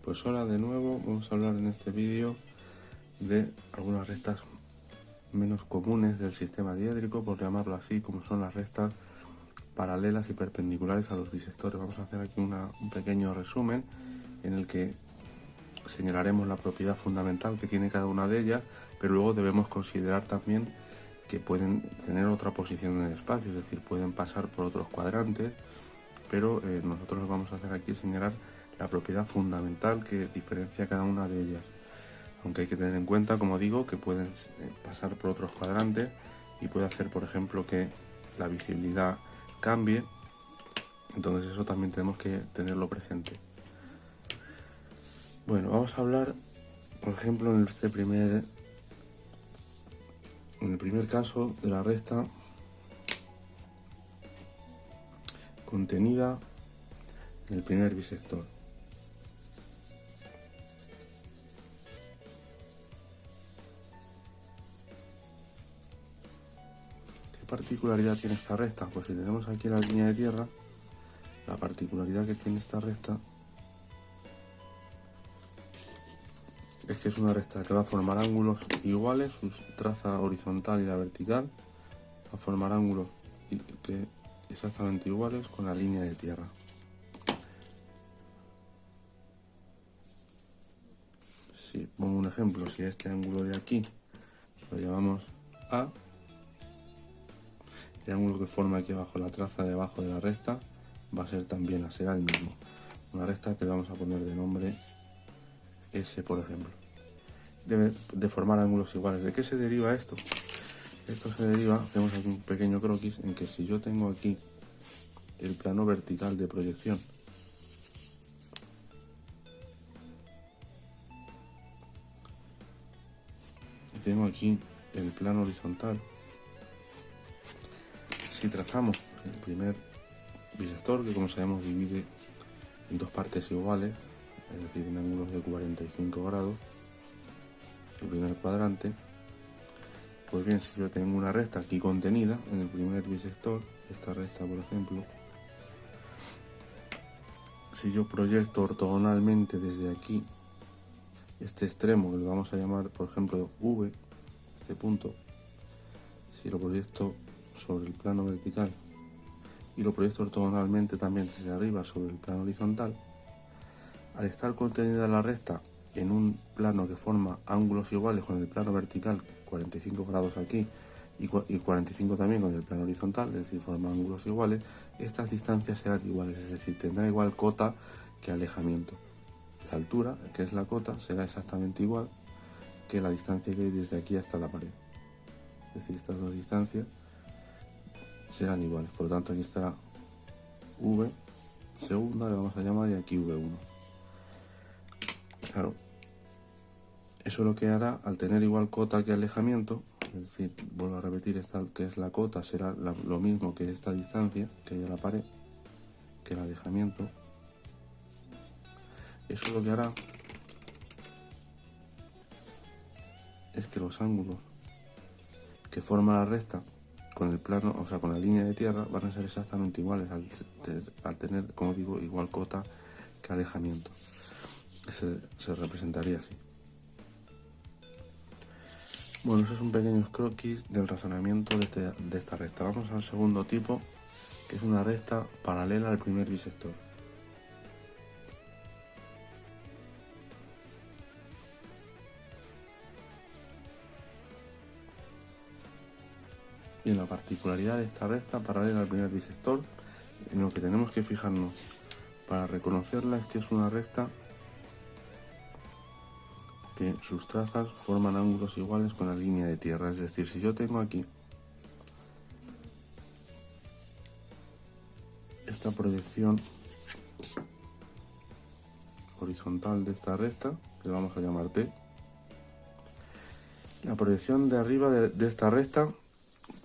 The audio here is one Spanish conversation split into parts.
Pues hola de nuevo, vamos a hablar en este vídeo de algunas rectas menos comunes del sistema diédrico, por llamarlo así, como son las rectas paralelas y perpendiculares a los bisectores. Vamos a hacer aquí un pequeño resumen en el que señalaremos la propiedad fundamental que tiene cada una de ellas, pero luego debemos considerar también que pueden tener otra posición en el espacio, es decir, pueden pasar por otros cuadrantes, pero nosotros lo que vamos a hacer aquí es señalar la propiedad fundamental que diferencia cada una de ellas. Aunque hay que tener en cuenta, como digo, que pueden pasar por otros cuadrantes y puede hacer, por ejemplo, que la visibilidad cambie. Entonces eso también tenemos que tenerlo presente. Bueno, vamos a hablar, por ejemplo, en el primer caso de la recta contenida en el primer bisector. ¿Qué particularidad tiene esta recta? Pues si tenemos aquí la línea de tierra, la particularidad que tiene esta recta es que es una recta que va a formar ángulos iguales, su traza horizontal y la vertical, va a formar ángulos exactamente iguales con la línea de tierra. Si pongo un ejemplo, si este ángulo de aquí lo llamamos A, el ángulo que forma aquí abajo la traza de abajo de la recta va a ser también, será el mismo. Una recta que le vamos a poner de nombre S, por ejemplo. Debe de formar ángulos iguales. ¿De qué se deriva esto? Esto se deriva, hacemos aquí un pequeño croquis, en que si yo tengo aquí el plano vertical de proyección y tengo aquí el plano horizontal, si trazamos el primer bisector, que como sabemos divide en dos partes iguales, es decir, en ángulos de 45 grados, el primer cuadrante, pues bien, si yo tengo una recta aquí contenida en el primer bisector, esta recta por ejemplo, si yo proyecto ortogonalmente desde aquí este extremo, que le vamos a llamar por ejemplo V, este punto, si lo proyecto sobre el plano vertical y lo proyecto ortogonalmente también desde arriba sobre el plano horizontal, al estar contenida la recta en un plano que forma ángulos iguales con el plano vertical, 45 grados aquí y 45 también con el plano horizontal, es decir, forma ángulos iguales, estas distancias serán iguales, es decir, tendrá igual cota que alejamiento. La altura, que es la cota, será exactamente igual que la distancia que hay desde aquí hasta la pared. Es decir, estas dos distancias serán iguales, por lo tanto aquí estará V segunda, le vamos a llamar, y aquí V1. Claro, eso lo que hará, al tener igual cota que alejamiento, es decir, vuelvo a repetir, esta que es la cota será lo mismo que esta distancia que hay a la pared, que el alejamiento. Eso lo que hará es que los ángulos que forma la recta con el plano, o sea, con la línea de tierra, van a ser exactamente iguales al tener, como digo, igual cota que alejamiento. Se representaría así. Bueno, eso es un pequeño croquis del razonamiento de esta recta. Vamos al segundo tipo, que es una recta paralela al primer bisector. Bien, la particularidad de esta recta paralela al primer bisector, en lo que tenemos que fijarnos para reconocerla, es que es una recta que sus trazas forman ángulos iguales con la línea de tierra. Es decir, si yo tengo aquí esta proyección horizontal de esta recta, que le vamos a llamar T, la proyección de arriba de esta recta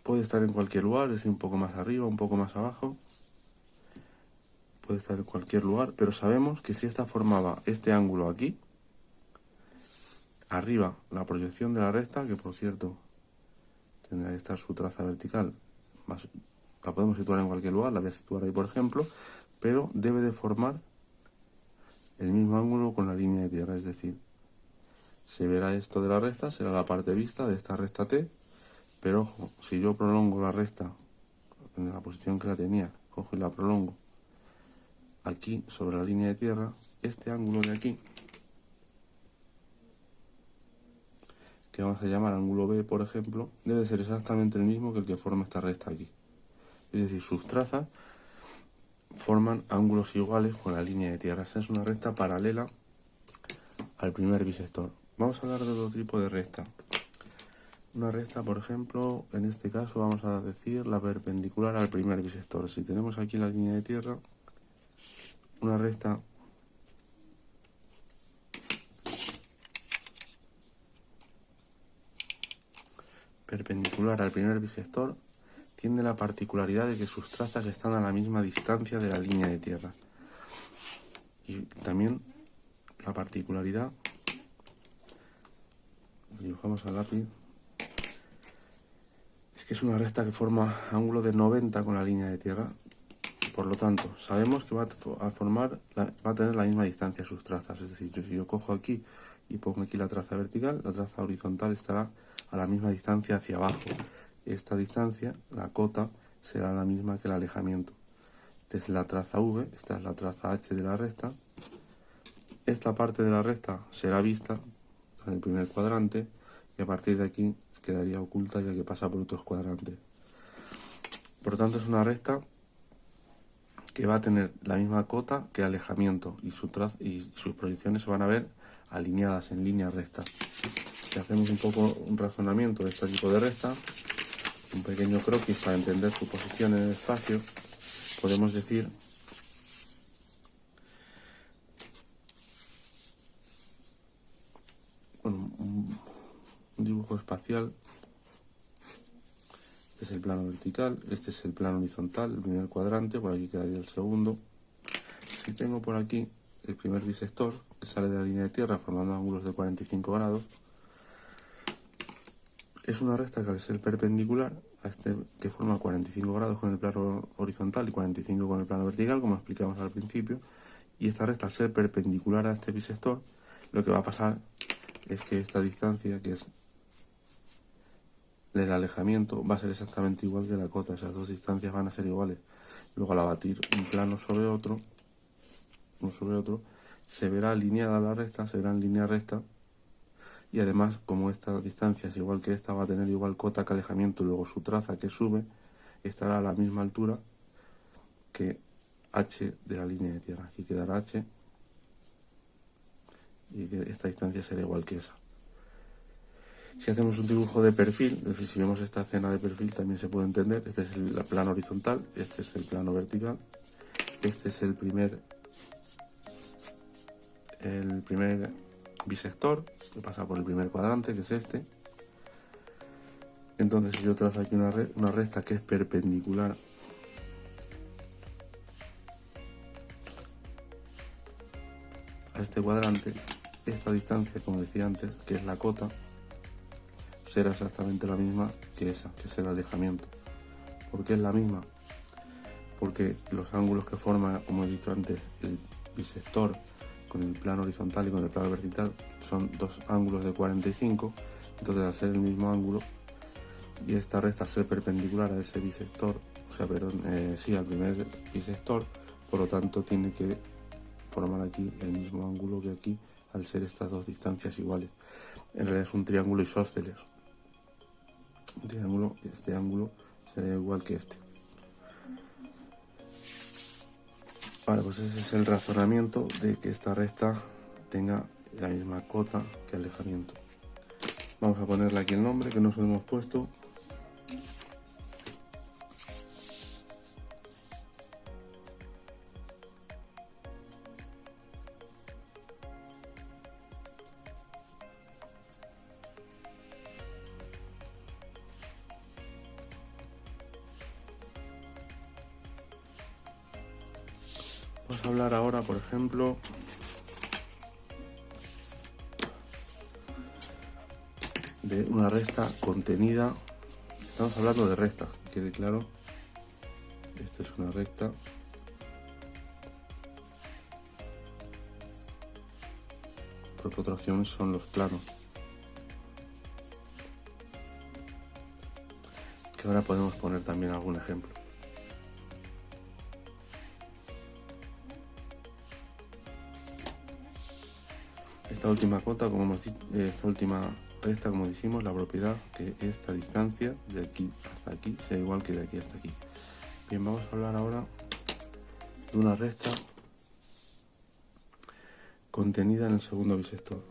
puede estar en cualquier lugar, es decir, un poco más arriba, un poco más abajo, puede estar en cualquier lugar, pero sabemos que si esta formaba este ángulo aquí, arriba la proyección de la recta, que por cierto tendrá que estar su traza vertical, la podemos situar en cualquier lugar, la voy a situar ahí por ejemplo, pero debe de formar el mismo ángulo con la línea de tierra, es decir, se verá esto de la recta, será la parte vista de esta recta T, pero ojo, si yo prolongo la recta en la posición que la tenía, cojo y la prolongo aquí sobre la línea de tierra, este ángulo de aquí, que vamos a llamar ángulo B, por ejemplo, debe ser exactamente el mismo que el que forma esta recta aquí. Es decir, sus trazas forman ángulos iguales con la línea de tierra. Esa es una recta paralela al primer bisector. Vamos a hablar de otro tipo de recta. Una recta, por ejemplo, en este caso vamos a decir la perpendicular al primer bisector. Si tenemos aquí la línea de tierra, una recta perpendicular al primer bisector tiene la particularidad de que sus trazas están a la misma distancia de la línea de tierra. Y también la particularidad, dibujamos al lápiz, es que es una recta que forma ángulo de 90 con la línea de tierra. Por lo tanto, sabemos que va a tener la misma distancia sus trazas. Es decir, si yo cojo aquí y pongo aquí la traza vertical, la traza horizontal estará a la misma distancia hacia abajo. Esta distancia, la cota, será la misma que el alejamiento. Esta es la traza V, esta es la traza H de la recta. Esta parte de la recta será vista en el primer cuadrante y a partir de aquí quedaría oculta ya que pasa por otros cuadrantes. Por lo tanto, es una recta que va a tener la misma cota que alejamiento y sus proyecciones se van a ver alineadas en línea recta. Si hacemos un poco un razonamiento de este tipo de recta, un pequeño croquis para entender su posición en el espacio, podemos decir un dibujo espacial. Este es el plano vertical, este es el plano horizontal, el primer cuadrante, por aquí quedaría el segundo. Si tengo por aquí el primer bisector, que sale de la línea de tierra formando ángulos de 45 grados, es una recta que al ser perpendicular a este que forma 45 grados con el plano horizontal y 45 con el plano vertical, como explicamos al principio, y esta recta al ser perpendicular a este bisector, lo que va a pasar es que esta distancia, que es el alejamiento, va a ser exactamente igual que la cota. Esas dos distancias van a ser iguales. Luego, al abatir un plano sobre otro, uno sobre otro, se verá alineada la recta, se verá en línea recta, y además, como esta distancia es igual que esta, va a tener igual cota que alejamiento. Luego su traza que sube estará a la misma altura que H de la línea de tierra. Aquí quedará H y que esta distancia será igual que esa. Si hacemos un dibujo de perfil, es decir, si vemos esta escena de perfil también se puede entender. Este es el plano horizontal, este es el plano vertical, este es el primer bisector que pasa por el primer cuadrante, que es este. Entonces, si yo trazo aquí una recta que es perpendicular a este cuadrante, esta distancia, como decía antes, que es la cota, será exactamente la misma que esa, que es el alejamiento. ¿Por qué es la misma? Porque los ángulos que forman, como he dicho antes, el bisector con el plano horizontal y con el plano vertical son dos ángulos de 45, entonces al ser el mismo ángulo y esta recta al ser perpendicular a ese bisector, o sea, perdón, sí, al primer bisector, por lo tanto tiene que formar aquí el mismo ángulo que aquí al ser estas dos distancias iguales. En realidad es un triángulo isósceles. Un triángulo, este ángulo sería igual que este. Vale, pues ese es el razonamiento de que esta recta tenga la misma cota que alejamiento. Vamos a ponerle aquí el nombre que nos lo hemos puesto. Vamos a hablar ahora, por ejemplo, de una recta contenida. Estamos hablando de rectas, que quede claro. Esta es una recta otra opción son los planos, que ahora podemos poner también algún ejemplo. Esta última cota, como hemos dicho, esta última recta, como dijimos, la propiedad que esta distancia de aquí hasta aquí sea igual que de aquí hasta aquí. Bien, vamos a hablar ahora de una recta contenida en el segundo bisector.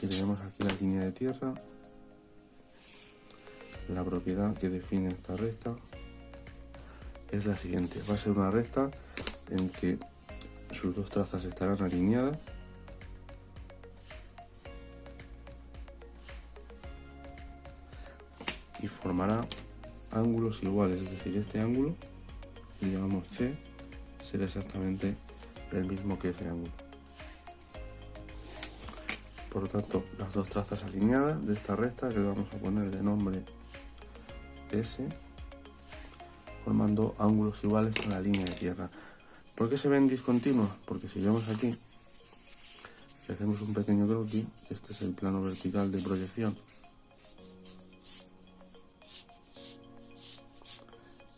Si tenemos aquí la línea de tierra, la propiedad que define esta recta es la siguiente. Va a ser una recta en que sus dos trazas estarán alineadas y formará ángulos iguales, es decir, este ángulo, que llamamos C, será exactamente el mismo que ese ángulo. Por lo tanto, las dos trazas alineadas de esta recta, que le vamos a poner de nombre S, formando ángulos iguales con la línea de tierra. ¿Por qué se ven discontinuas? Porque si vemos aquí, si hacemos un pequeño croquis, este es el plano vertical de proyección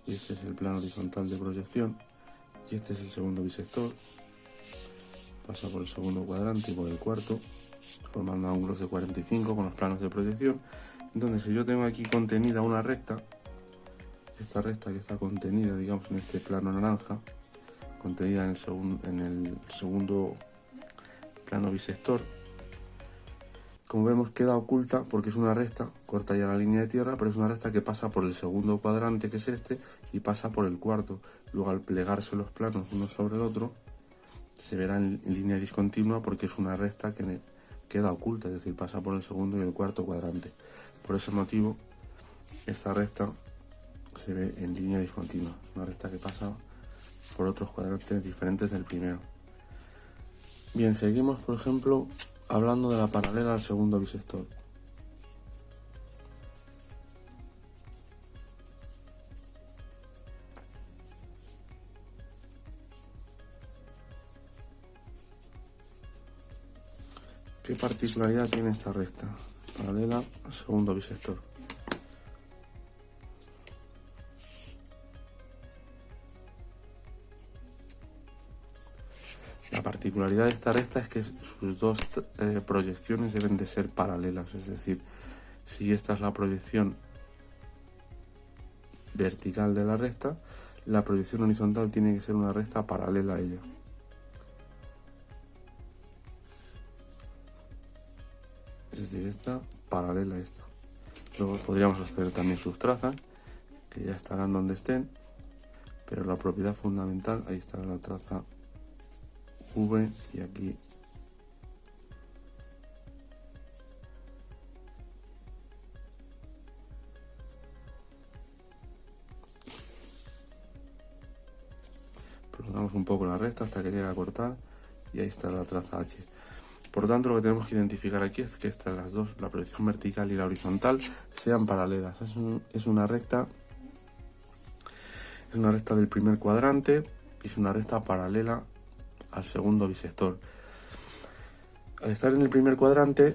y este es el plano horizontal de proyección y este es el segundo bisector, pasa por el segundo cuadrante y por el cuarto, formando ángulos de 45 con los planos de proyección. Entonces, si yo tengo aquí contenida una recta, esta recta que está contenida, digamos, en este plano naranja, contenida en el segundo plano bisector, como vemos queda oculta porque es una recta, corta ya la línea de tierra, pero es una recta que pasa por el segundo cuadrante, que es este, y pasa por el cuarto. Luego, al plegarse los planos uno sobre el otro, se verá en línea discontinua porque es una recta que queda oculta, es decir, pasa por el segundo y el cuarto cuadrante. Por ese motivo, esta recta se ve en línea discontinua, una recta que pasa por otros cuadrantes diferentes del primero. Bien, seguimos, por ejemplo, hablando de la paralela al segundo bisector. ¿Qué particularidad tiene esta recta paralela al segundo bisector? La particularidad de esta recta es que sus dos proyecciones deben de ser paralelas, es decir, si esta es la proyección vertical de la recta, la proyección horizontal tiene que ser una recta paralela a ella. Es decir, esta paralela a esta. Luego podríamos hacer también sus trazas, que ya estarán donde estén, pero la propiedad fundamental, ahí estará la traza V y aquí prolongamos un poco la recta hasta que llegue a cortar y ahí está la traza H. Por lo tanto, lo que tenemos que identificar aquí es que estas las dos, la proyección vertical y la horizontal, sean paralelas. Es una recta del primer cuadrante y es una recta paralela al segundo bisector. Al estar en el primer cuadrante,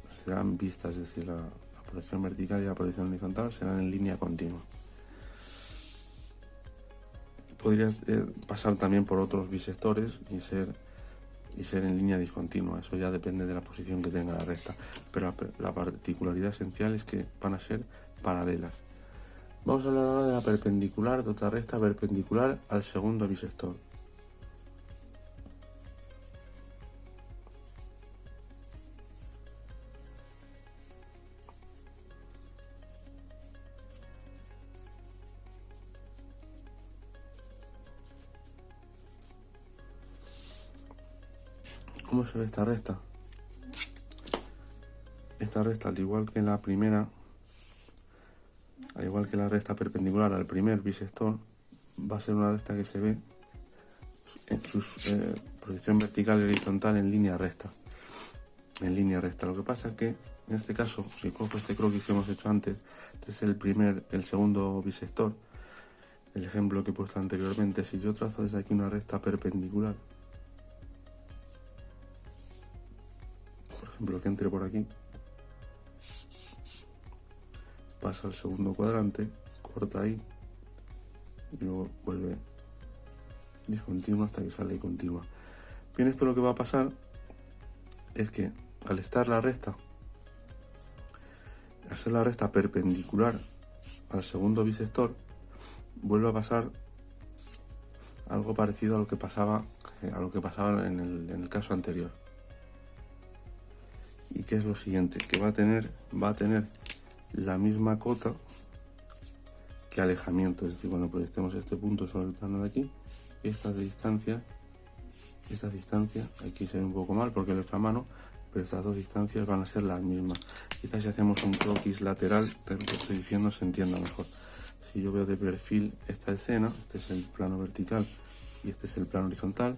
serán vistas, es decir, la proyección vertical y la proyección horizontal serán en línea continua. Podrías pasar también por otros bisectores y ser en línea discontinua. Eso ya depende de la posición que tenga la recta, pero la particularidad esencial es que van a ser paralelas. Vamos a hablar ahora de la perpendicular, de otra recta perpendicular al segundo bisector. ¿Cómo se ve esta recta? Esta recta, al igual que la primera, al igual que la recta perpendicular al primer bisector, va a ser una recta que se ve en sus proyección vertical y horizontal en línea recta. En línea recta. Lo que pasa es que en este caso, si cojo este croquis que hemos hecho antes, este es el segundo bisector, el ejemplo que he puesto anteriormente. Si yo trazo desde aquí una recta perpendicular, por ejemplo que entre por aquí, pasa al segundo cuadrante, corta ahí y luego vuelve discontinua hasta que sale continua. Bien, esto lo que va a pasar es que al estar la recta, al ser la recta perpendicular al segundo bisector, vuelve a pasar algo parecido a lo que pasaba en el caso anterior. Y que es lo siguiente, que va a tener la misma cota que alejamiento, es decir, cuando proyectemos este punto sobre el plano de aquí, esta distancia, aquí se ve un poco mal porque lo he hecho a mano, pero estas dos distancias van a ser las mismas. Quizás si hacemos un croquis lateral, lo que estoy diciendo se entienda mejor. Si yo veo de perfil esta escena, este es el plano vertical y este es el plano horizontal,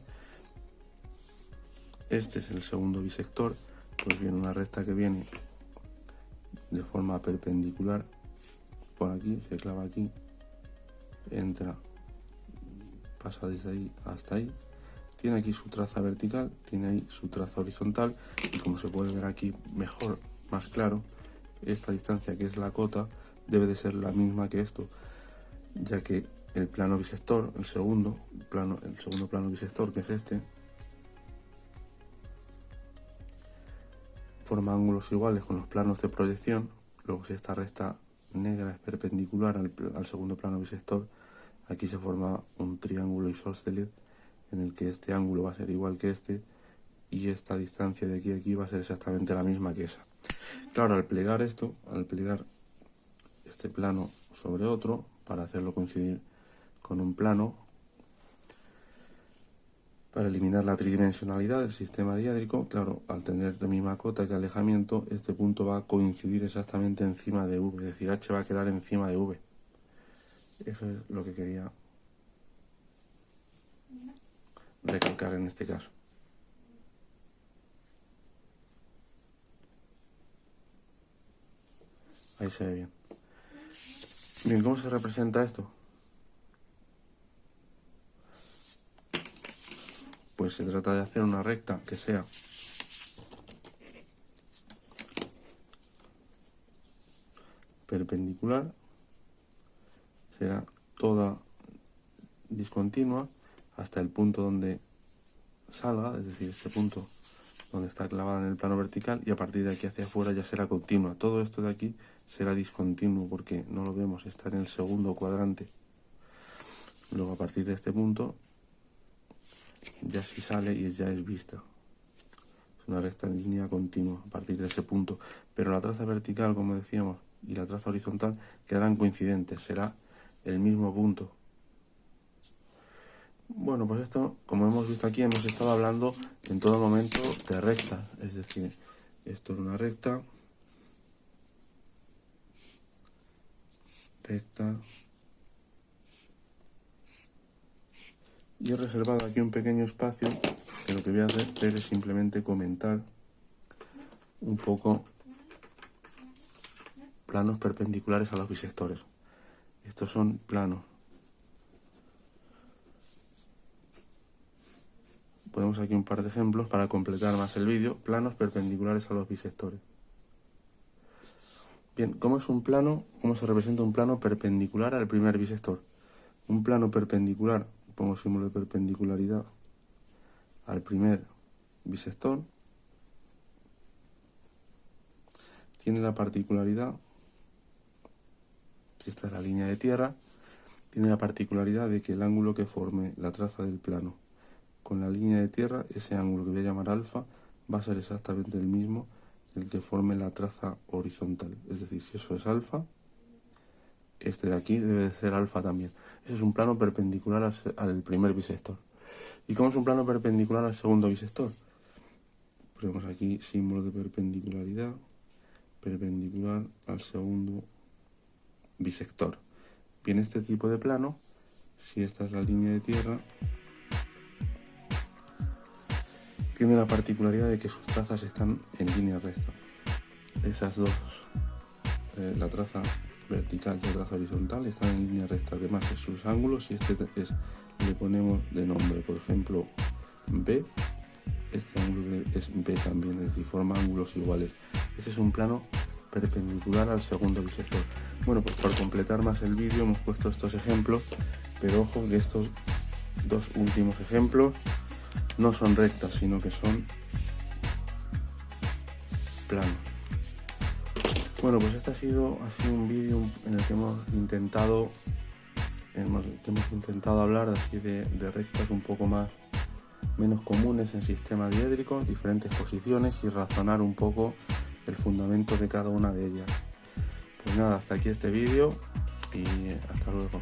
este es el segundo bisector, pues viene una recta que viene de forma perpendicular por aquí, se clava aquí, entra, pasa desde ahí hasta ahí, tiene aquí su traza vertical, tiene ahí su traza horizontal y como se puede ver aquí mejor, más claro, esta distancia que es la cota debe de ser la misma que esto, ya que el plano bisector, el segundo plano bisector, que es este, forma ángulos iguales con los planos de proyección. Luego, si esta recta negra es perpendicular al segundo plano bisector, aquí se forma un triángulo isósceles en el que este ángulo va a ser igual que este y esta distancia de aquí a aquí va a ser exactamente la misma que esa. Claro, al plegar este plano sobre otro, para hacerlo coincidir con un plano, para eliminar la tridimensionalidad del sistema diédrico, claro, al tener la misma cota que alejamiento, este punto va a coincidir exactamente encima de V, es decir, H va a quedar encima de V. Eso es lo que quería recalcar en este caso. Ahí se ve bien. Bien, ¿cómo se representa esto? Pues se trata de hacer una recta que sea perpendicular, será toda discontinua hasta el punto donde salga, es decir, este punto donde está clavada en el plano vertical, y a partir de aquí hacia afuera ya será continua. Todo esto de aquí será discontinuo porque no lo vemos, está en el segundo cuadrante. Luego a partir de este punto ya sí sale y ya es vista. Es una recta en línea continua a partir de ese punto. Pero la traza vertical, como decíamos, y la traza horizontal quedarán coincidentes, será el mismo punto. Bueno, pues esto, como hemos visto aquí, hemos estado hablando en todo momento de rectas, es decir, esto es una recta, y he reservado aquí un pequeño espacio que lo que voy a hacer es simplemente comentar un poco planos perpendiculares a los bisectores. Estos son planos. Ponemos aquí un par de ejemplos para completar más el vídeo. Planos perpendiculares a los bisectores. Bien, ¿cómo es un plano? ¿Cómo se representa un plano perpendicular al primer bisector? Un plano perpendicular, pongo símbolo de perpendicularidad al primer bisector, tiene la particularidad, si esta es la línea de tierra, tiene la particularidad de que el ángulo que forme la traza del plano con la línea de tierra, ese ángulo que voy a llamar alfa, va a ser exactamente el mismo que el que forme la traza horizontal. Es decir, si eso es alfa, este de aquí debe de ser alfa también. Ese es un plano perpendicular al primer bisector. ¿Y cómo es un plano perpendicular al segundo bisector? Ponemos aquí símbolo de perpendicularidad, perpendicular al segundo bisector. Bien, este tipo de plano, si esta es la línea de tierra, tiene la particularidad de que sus trazas están en línea recta. Esas dos, la traza vertical y la traza horizontal, están en línea recta. Además, sus ángulos, y le ponemos de nombre, por ejemplo, B, este ángulo es B también, es decir, forma ángulos iguales. Ese es un plano perpendicular al segundo bisector. Bueno, pues para completar más el vídeo hemos puesto estos ejemplos, pero ojo que estos dos últimos ejemplos no son rectas, sino que son planos. Bueno, pues este ha sido un vídeo en el que hemos intentado hablar así de rectas un poco menos comunes en sistemas diédricos, diferentes posiciones, y razonar un poco el fundamento de cada una de ellas. Pues nada, hasta aquí este vídeo y hasta luego.